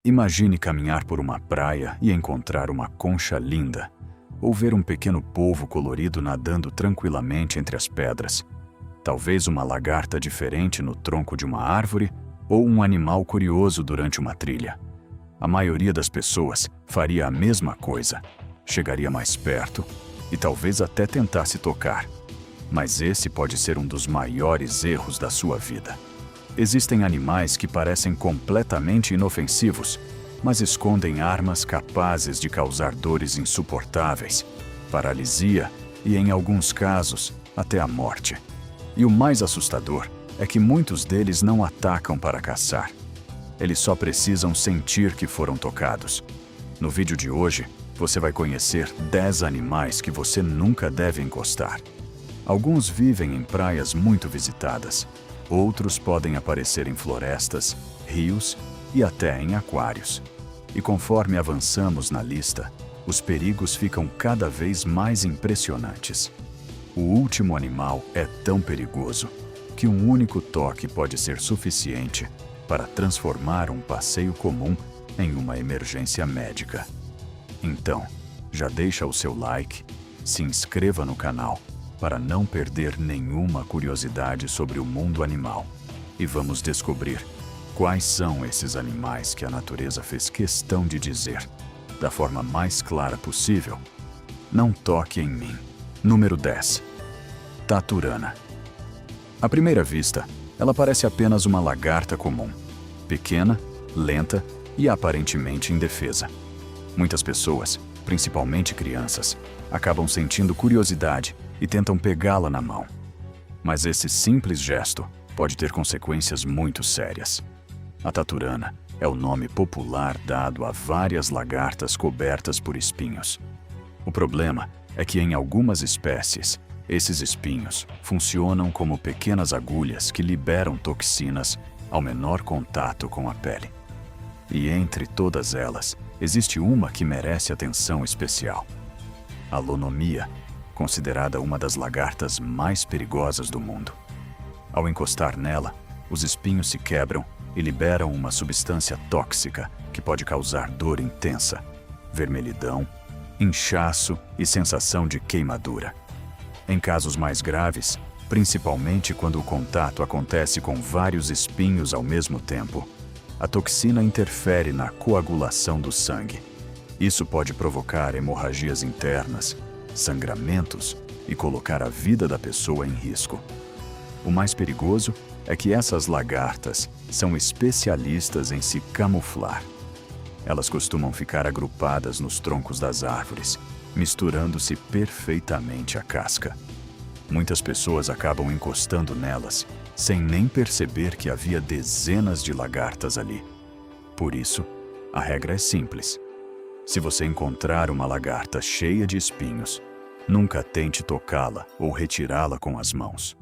Imagine caminhar por uma praia e encontrar uma concha linda, ou ver um pequeno polvo colorido nadando tranquilamente entre as pedras. Talvez uma lagarta diferente no tronco de uma árvore ou um animal curioso durante uma trilha. A maioria das pessoas faria a mesma coisa, chegaria mais perto e talvez até tentasse tocar. Mas esse pode ser um dos maiores erros da sua vida. Existem animais que parecem completamente inofensivos, mas escondem armas capazes de causar dores insuportáveis, paralisia e, em alguns casos, até a morte. E o mais assustador é que muitos deles não atacam para caçar. Eles só precisam sentir que foram tocados. No vídeo de hoje, você vai conhecer 10 animais que você nunca deve encostar. Alguns vivem em praias muito visitadas. Outros podem aparecer em florestas, rios e até em aquários. E conforme avançamos na lista, os perigos ficam cada vez mais impressionantes. O último animal é tão perigoso que um único toque pode ser suficiente para transformar um passeio comum em uma emergência médica. Então, já deixa o seu like, se inscreva no canal para não perder nenhuma curiosidade sobre o mundo animal. E vamos descobrir quais são esses animais que a natureza fez questão de dizer, da forma mais clara possível: não toque em mim. Número 10. Taturana. À primeira vista, ela parece apenas uma lagarta comum, pequena, lenta e aparentemente indefesa. Muitas pessoas, principalmente crianças, acabam sentindo curiosidade e tentam pegá-la na mão. Mas esse simples gesto pode ter consequências muito sérias. A taturana é o nome popular dado a várias lagartas cobertas por espinhos. O problema é que em algumas espécies, esses espinhos funcionam como pequenas agulhas que liberam toxinas ao menor contato com a pele. E entre todas elas, existe uma que merece atenção especial: a lonomia, considerada uma das lagartas mais perigosas do mundo. Ao encostar nela, os espinhos se quebram e liberam uma substância tóxica que pode causar dor intensa, vermelhidão, inchaço e sensação de queimadura. Em casos mais graves, principalmente quando o contato acontece com vários espinhos ao mesmo tempo, a toxina interfere na coagulação do sangue. Isso pode provocar hemorragias internas, sangramentos e colocar a vida da pessoa em risco. O mais perigoso é que essas lagartas são especialistas em se camuflar. Elas costumam ficar agrupadas nos troncos das árvores, misturando-se perfeitamente à casca. Muitas pessoas acabam encostando nelas, sem nem perceber que havia dezenas de lagartas ali. Por isso, a regra é simples. Se você encontrar uma lagarta cheia de espinhos, nunca tente tocá-la ou retirá-la com as mãos.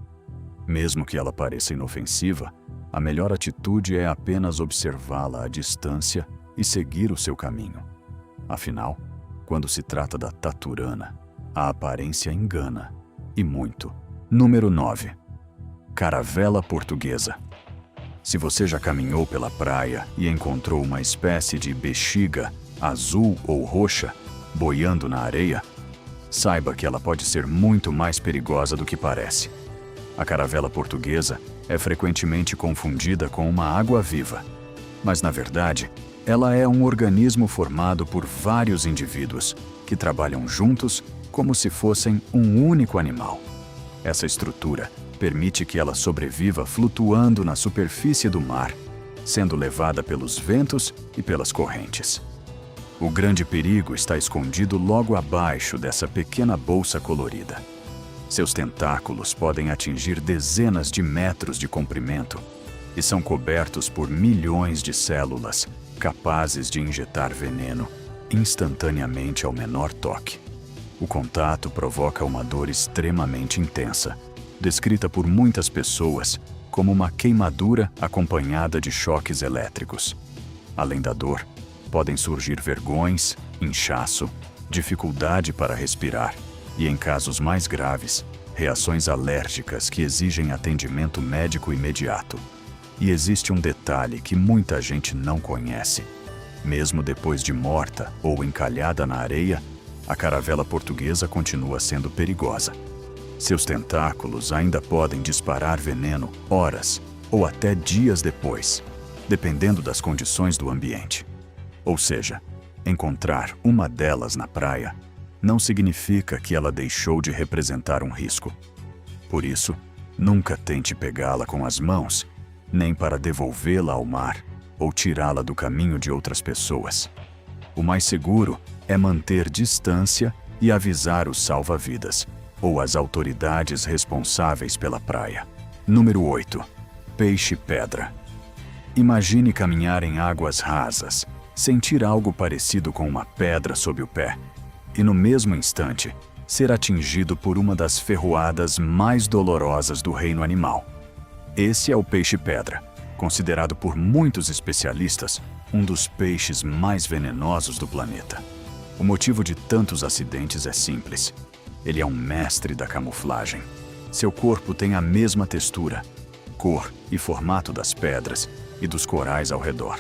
Mesmo que ela pareça inofensiva, a melhor atitude é apenas observá-la à distância e seguir o seu caminho. Afinal, quando se trata da taturana, a aparência engana, e muito. Número 9. Caravela portuguesa. Se você já caminhou pela praia e encontrou uma espécie de bexiga azul ou roxa boiando na areia, saiba que ela pode ser muito mais perigosa do que parece. A caravela portuguesa é frequentemente confundida com uma água-viva, mas na verdade, ela é um organismo formado por vários indivíduos que trabalham juntos como se fossem um único animal. Essa estrutura permite que ela sobreviva flutuando na superfície do mar, sendo levada pelos ventos e pelas correntes. O grande perigo está escondido logo abaixo dessa pequena bolsa colorida. Seus tentáculos podem atingir dezenas de metros de comprimento e são cobertos por milhões de células capazes de injetar veneno instantaneamente ao menor toque. O contato provoca uma dor extremamente intensa, descrita por muitas pessoas como uma queimadura acompanhada de choques elétricos. Além da dor, podem surgir vergões, inchaço, dificuldade para respirar e, em casos mais graves, reações alérgicas que exigem atendimento médico imediato. E existe um detalhe que muita gente não conhece. Mesmo depois de morta ou encalhada na areia, a caravela portuguesa continua sendo perigosa. Seus tentáculos ainda podem disparar veneno horas ou até dias depois, dependendo das condições do ambiente. Ou seja, encontrar uma delas na praia não significa que ela deixou de representar um risco. Por isso, nunca tente pegá-la com as mãos, nem para devolvê-la ao mar ou tirá-la do caminho de outras pessoas. O mais seguro é manter distância e avisar os salva-vidas ou as autoridades responsáveis pela praia. Número 8. Peixe-pedra. Imagine caminhar em águas rasas, sentir algo parecido com uma pedra sob o pé, e no mesmo instante, ser atingido por uma das ferroadas mais dolorosas do reino animal. Esse é o peixe-pedra, considerado por muitos especialistas um dos peixes mais venenosos do planeta. O motivo de tantos acidentes é simples. Ele é um mestre da camuflagem. Seu corpo tem a mesma textura, cor e formato das pedras e dos corais ao redor.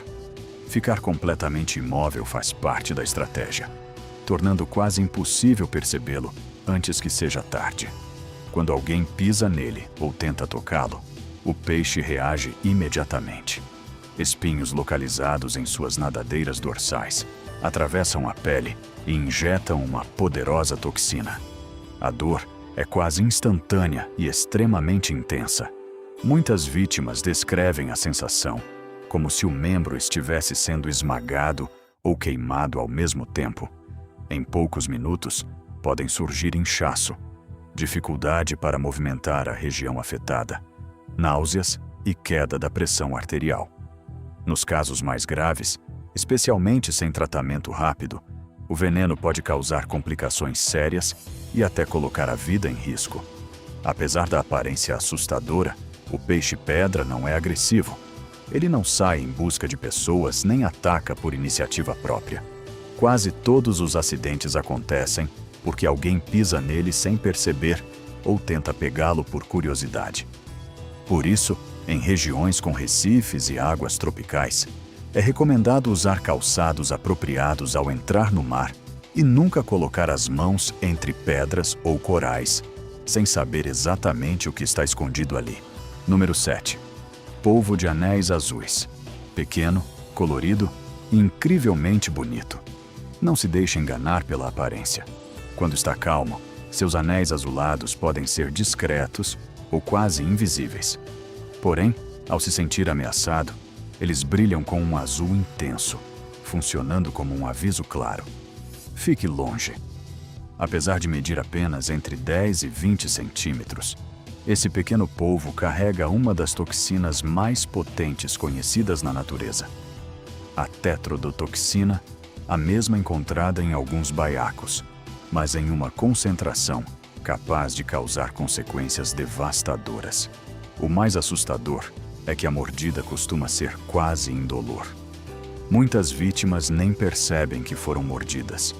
Ficar completamente imóvel faz parte da estratégia, tornando quase impossível percebê-lo antes que seja tarde. Quando alguém pisa nele ou tenta tocá-lo, o peixe reage imediatamente. Espinhos localizados em suas nadadeiras dorsais atravessam a pele e injetam uma poderosa toxina. A dor é quase instantânea e extremamente intensa. Muitas vítimas descrevem a sensação como se o membro estivesse sendo esmagado ou queimado ao mesmo tempo. Em poucos minutos, podem surgir inchaço, dificuldade para movimentar a região afetada, náuseas e queda da pressão arterial. Nos casos mais graves, especialmente sem tratamento rápido, o veneno pode causar complicações sérias e até colocar a vida em risco. Apesar da aparência assustadora, o peixe-pedra não é agressivo. Ele não sai em busca de pessoas nem ataca por iniciativa própria. Quase todos os acidentes acontecem porque alguém pisa nele sem perceber ou tenta pegá-lo por curiosidade. Por isso, em regiões com recifes e águas tropicais, é recomendado usar calçados apropriados ao entrar no mar e nunca colocar as mãos entre pedras ou corais, sem saber exatamente o que está escondido ali. Número 7. Polvo de anéis azuis. Pequeno, colorido e incrivelmente bonito. Não se deixe enganar pela aparência. Quando está calmo, seus anéis azulados podem ser discretos ou quase invisíveis. Porém, ao se sentir ameaçado, eles brilham com um azul intenso, funcionando como um aviso claro. Fique longe. Apesar de medir apenas entre 10 e 20 centímetros, esse pequeno polvo carrega uma das toxinas mais potentes conhecidas na natureza. A tetrodotoxina, a mesma encontrada em alguns baiacos, mas em uma concentração capaz de causar consequências devastadoras. O mais assustador é que a mordida costuma ser quase indolor. Muitas vítimas nem percebem que foram mordidas.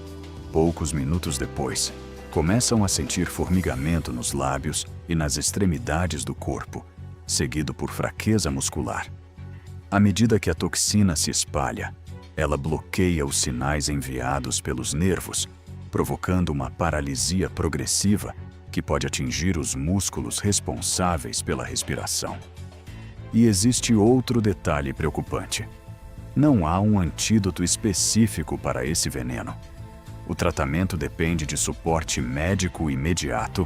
Poucos minutos depois, começam a sentir formigamento nos lábios e nas extremidades do corpo, seguido por fraqueza muscular. À medida que a toxina se espalha, ela bloqueia os sinais enviados pelos nervos, provocando uma paralisia progressiva que pode atingir os músculos responsáveis pela respiração. E existe outro detalhe preocupante. Não há um antídoto específico para esse veneno. O tratamento depende de suporte médico imediato,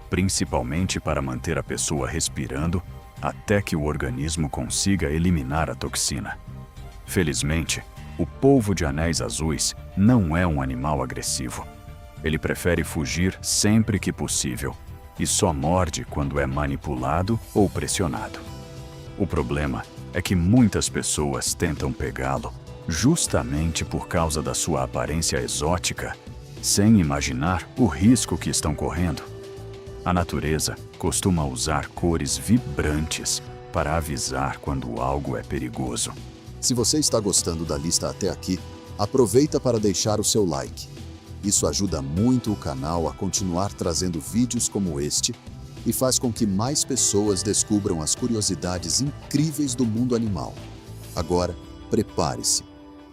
principalmente para manter a pessoa respirando até que o organismo consiga eliminar a toxina. Felizmente, o polvo de anéis azuis não é um animal agressivo. Ele prefere fugir sempre que possível e só morde quando é manipulado ou pressionado. O problema é que muitas pessoas tentam pegá-lo justamente por causa da sua aparência exótica, sem imaginar o risco que estão correndo. A natureza costuma usar cores vibrantes para avisar quando algo é perigoso. Se você está gostando da lista até aqui, aproveita para deixar o seu like. Isso ajuda muito o canal a continuar trazendo vídeos como este e faz com que mais pessoas descubram as curiosidades incríveis do mundo animal. Agora, prepare-se,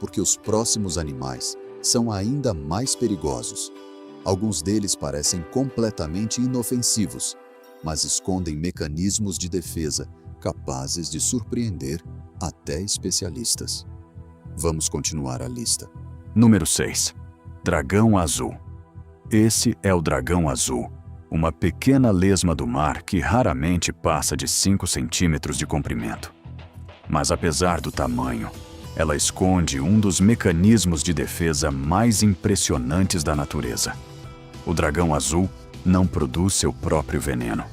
porque os próximos animais são ainda mais perigosos. Alguns deles parecem completamente inofensivos, mas escondem mecanismos de defesa capazes de surpreender até especialistas. Vamos continuar a lista. Número 6. Dragão azul. Esse é o dragão azul, uma pequena lesma do mar que raramente passa de 5 centímetros de comprimento. Mas apesar do tamanho, ela esconde um dos mecanismos de defesa mais impressionantes da natureza. O dragão azul não produz seu próprio veneno.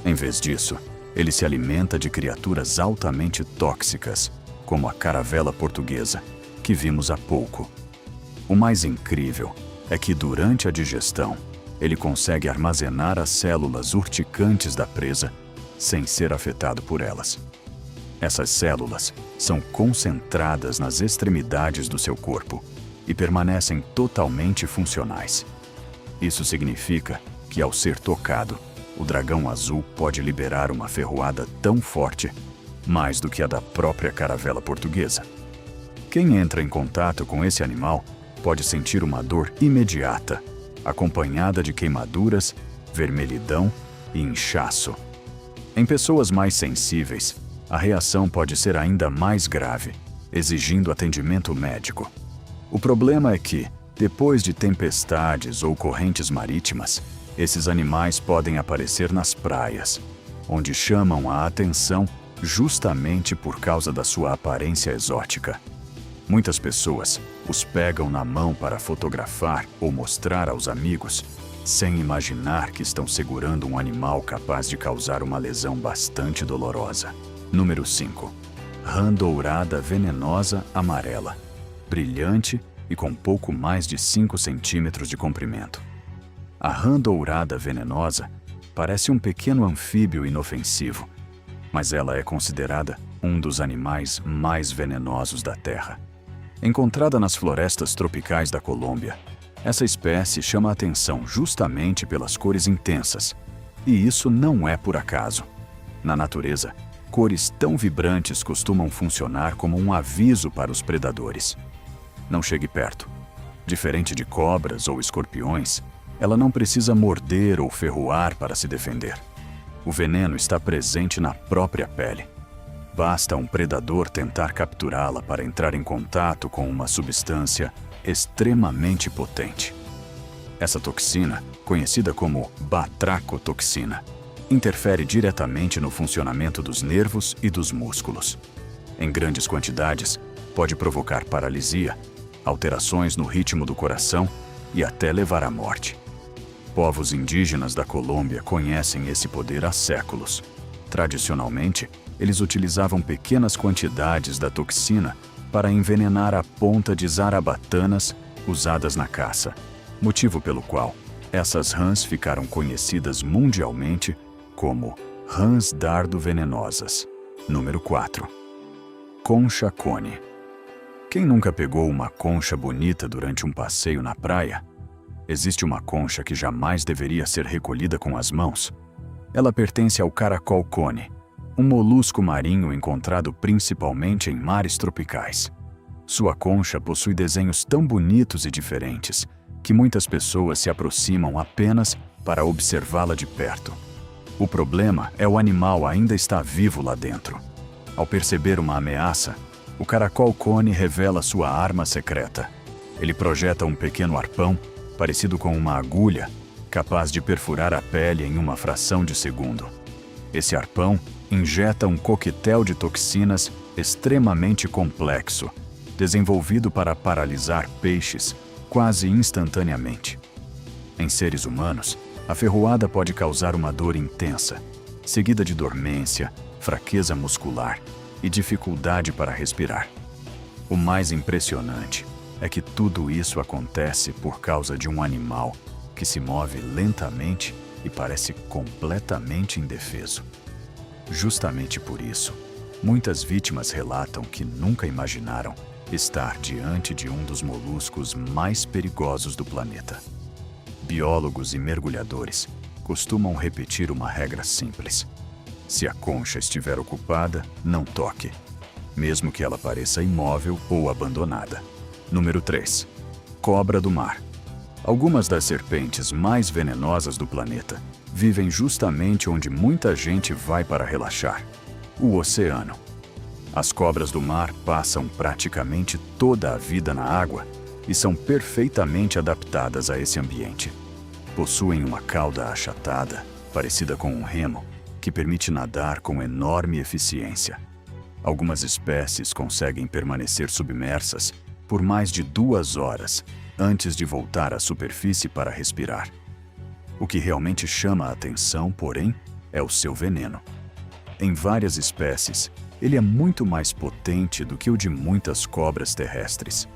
Em vez disso, ele se alimenta de criaturas altamente tóxicas, como a caravela portuguesa, que vimos há pouco. O mais incrível é que durante a digestão, ele consegue armazenar as células urticantes da presa sem ser afetado por elas. Essas células são concentradas nas extremidades do seu corpo e permanecem totalmente funcionais. Isso significa que, ao ser tocado, o dragão azul pode liberar uma ferroada tão forte, mais do que a da própria caravela portuguesa. Quem entra em contato com esse animal pode sentir uma dor imediata, acompanhada de queimaduras, vermelhidão e inchaço. Em pessoas mais sensíveis, a reação pode ser ainda mais grave, exigindo atendimento médico. O problema é que, depois de tempestades ou correntes marítimas, esses animais podem aparecer nas praias, onde chamam a atenção justamente por causa da sua aparência exótica. Muitas pessoas os pegam na mão para fotografar ou mostrar aos amigos, sem imaginar que estão segurando um animal capaz de causar uma lesão bastante dolorosa. Número 5. Rã dourada venenosa amarela, brilhante e com pouco mais de 5 centímetros de comprimento. A rã dourada venenosa parece um pequeno anfíbio inofensivo, mas ela é considerada um dos animais mais venenosos da Terra. Encontrada nas florestas tropicais da Colômbia, essa espécie chama a atenção justamente pelas cores intensas, e isso não é por acaso. Na natureza, cores tão vibrantes costumam funcionar como um aviso para os predadores. Não chegue perto. Diferente de cobras ou escorpiões, ela não precisa morder ou ferroar para se defender. O veneno está presente na própria pele. Basta um predador tentar capturá-la para entrar em contato com uma substância extremamente potente. Essa toxina, conhecida como batracotoxina, interfere diretamente no funcionamento dos nervos e dos músculos. Em grandes quantidades, pode provocar paralisia, alterações no ritmo do coração e até levar à morte. Povos indígenas da Colômbia conhecem esse poder há séculos. Tradicionalmente, eles utilizavam pequenas quantidades da toxina para envenenar a ponta de zarabatanas usadas na caça, motivo pelo qual essas rãs ficaram conhecidas mundialmente como rãs dardo venenosas. Número 4. Concha-cone. Quem nunca pegou uma concha bonita durante um passeio na praia? Existe uma concha que jamais deveria ser recolhida com as mãos. Ela pertence ao caracol-cone, um molusco marinho encontrado principalmente em mares tropicais. Sua concha possui desenhos tão bonitos e diferentes que muitas pessoas se aproximam apenas para observá-la de perto. O problema é o animal ainda está vivo lá dentro. Ao perceber uma ameaça, o caracol-cone revela sua arma secreta. Ele projeta um pequeno arpão, parecido com uma agulha, capaz de perfurar a pele em uma fração de segundo. Esse arpão injeta um coquetel de toxinas extremamente complexo, desenvolvido para paralisar peixes quase instantaneamente. Em seres humanos, a ferroada pode causar uma dor intensa, seguida de dormência, fraqueza muscular e dificuldade para respirar. O mais impressionante é que tudo isso acontece por causa de um animal que se move lentamente e parece completamente indefeso. Justamente por isso, muitas vítimas relatam que nunca imaginaram estar diante de um dos moluscos mais perigosos do planeta. Biólogos e mergulhadores costumam repetir uma regra simples: se a concha estiver ocupada, não toque, mesmo que ela pareça imóvel ou abandonada. Número 3. Cobra do mar. Algumas das serpentes mais venenosas do planeta vivem justamente onde muita gente vai para relaxar: o oceano. As cobras do mar passam praticamente toda a vida na água e são perfeitamente adaptadas a esse ambiente. Possuem uma cauda achatada, parecida com um remo, que permite nadar com enorme eficiência. Algumas espécies conseguem permanecer submersas por mais de 2 horas antes de voltar à superfície para respirar. O que realmente chama a atenção, porém, é o seu veneno. Em várias espécies, ele é muito mais potente do que o de muitas cobras terrestres.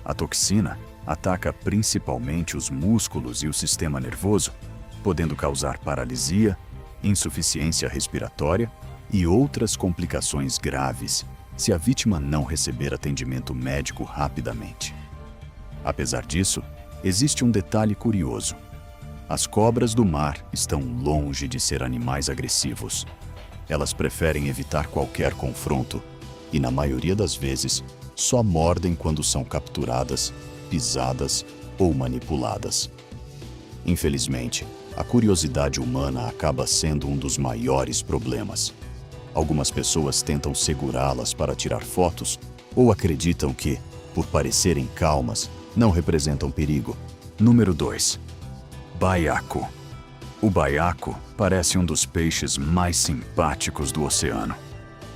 A toxina ataca principalmente os músculos e o sistema nervoso, podendo causar paralisia, insuficiência respiratória e outras complicações graves se a vítima não receber atendimento médico rapidamente. Apesar disso, existe um detalhe curioso. As cobras do mar estão longe de ser animais agressivos. Elas preferem evitar qualquer confronto e, na maioria das vezes, só mordem quando são capturadas, pisadas ou manipuladas. Infelizmente, a curiosidade humana acaba sendo um dos maiores problemas. Algumas pessoas tentam segurá-las para tirar fotos ou acreditam que, por parecerem calmas, não representam perigo. Número 2. Baiacu. O baiacu parece um dos peixes mais simpáticos do oceano.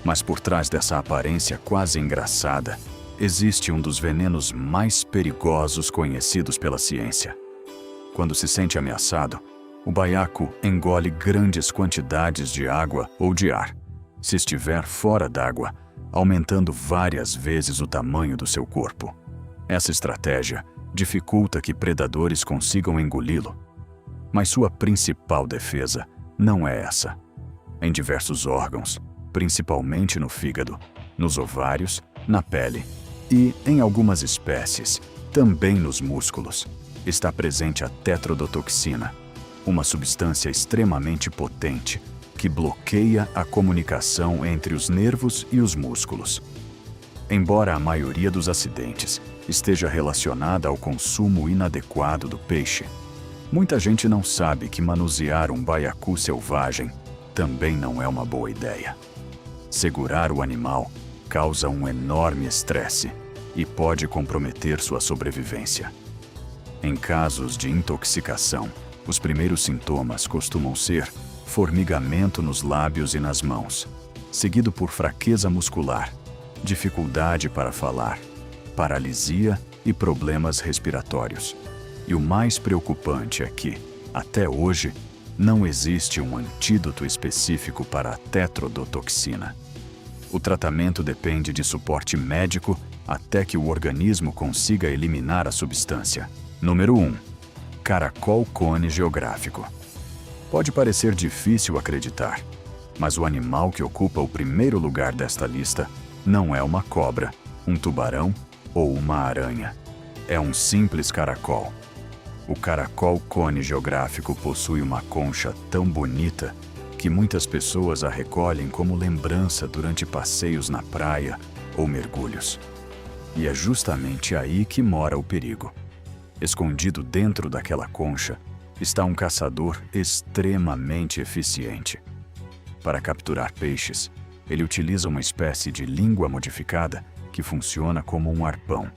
Mas por trás dessa aparência quase engraçada, existe um dos venenos mais perigosos conhecidos pela ciência. Quando se sente ameaçado, o baiacu engole grandes quantidades de água ou de ar, se estiver fora d'água, aumentando várias vezes o tamanho do seu corpo. Essa estratégia dificulta que predadores consigam engoli-lo. Mas sua principal defesa não é essa. Em diversos órgãos, principalmente no fígado, nos ovários, na pele e, em algumas espécies, também nos músculos, está presente a tetrodotoxina, uma substância extremamente potente que bloqueia a comunicação entre os nervos e os músculos. Embora a maioria dos acidentes esteja relacionada ao consumo inadequado do peixe, muita gente não sabe que manusear um baiacu selvagem também não é uma boa ideia. Segurar o animal causa um enorme estresse e pode comprometer sua sobrevivência. Em casos de intoxicação, os primeiros sintomas costumam ser formigamento nos lábios e nas mãos, seguido por fraqueza muscular, dificuldade para falar, paralisia e problemas respiratórios. E o mais preocupante é que, até hoje, não existe um antídoto específico para a tetrodotoxina. O tratamento depende de suporte médico até que o organismo consiga eliminar a substância. Número 1. Caracol-cone geográfico. Pode parecer difícil acreditar, mas o animal que ocupa o primeiro lugar desta lista não é uma cobra, um tubarão ou uma aranha. É um simples caracol. O caracol-cone geográfico possui uma concha tão bonita que muitas pessoas a recolhem como lembrança durante passeios na praia ou mergulhos. E é justamente aí que mora o perigo. Escondido dentro daquela concha está um caçador extremamente eficiente. Para capturar peixes, ele utiliza uma espécie de língua modificada que funciona como um arpão.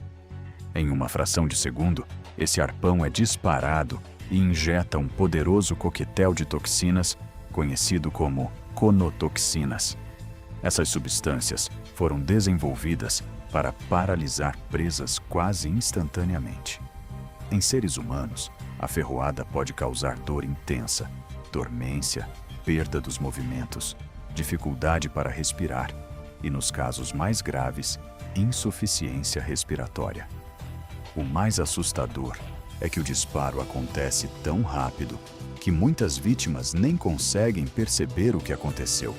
Em uma fração de segundo, esse arpão é disparado e injeta um poderoso coquetel de toxinas conhecido como conotoxinas. Essas substâncias foram desenvolvidas para paralisar presas quase instantaneamente. Em seres humanos, a ferroada pode causar dor intensa, dormência, perda dos movimentos, dificuldade para respirar e, nos casos mais graves, insuficiência respiratória. O mais assustador é que o disparo acontece tão rápido que muitas vítimas nem conseguem perceber o que aconteceu.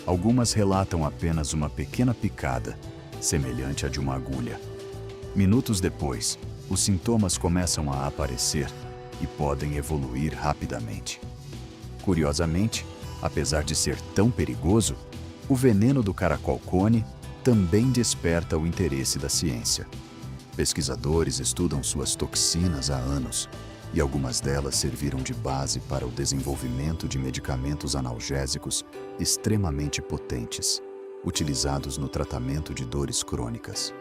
Algumas relatam apenas uma pequena picada, semelhante à de uma agulha. Minutos depois, os sintomas começam a aparecer e podem evoluir rapidamente. Curiosamente, apesar de ser tão perigoso, o veneno do caracol-cone também desperta o interesse da ciência. Pesquisadores estudam suas toxinas há anos, e algumas delas serviram de base para o desenvolvimento de medicamentos analgésicos extremamente potentes, utilizados no tratamento de dores crônicas.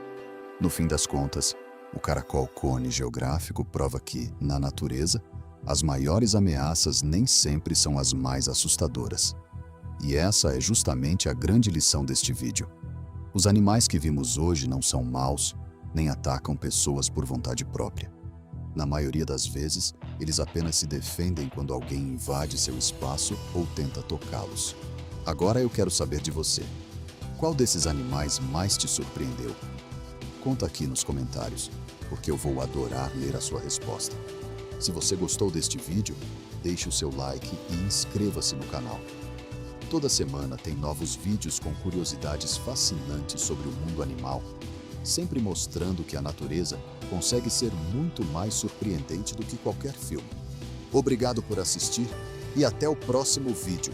No fim das contas, o caracol cone geográfico prova que, na natureza, as maiores ameaças nem sempre são as mais assustadoras. E essa é justamente a grande lição deste vídeo. Os animais que vimos hoje não são maus, nem atacam pessoas por vontade própria. Na maioria das vezes, eles apenas se defendem quando alguém invade seu espaço ou tenta tocá-los. Agora eu quero saber de você. Qual desses animais mais te surpreendeu? Conta aqui nos comentários, porque eu vou adorar ler a sua resposta. Se você gostou deste vídeo, deixe o seu like e inscreva-se no canal. Toda semana tem novos vídeos com curiosidades fascinantes sobre o mundo animal, sempre mostrando que a natureza consegue ser muito mais surpreendente do que qualquer filme. Obrigado por assistir e até o próximo vídeo.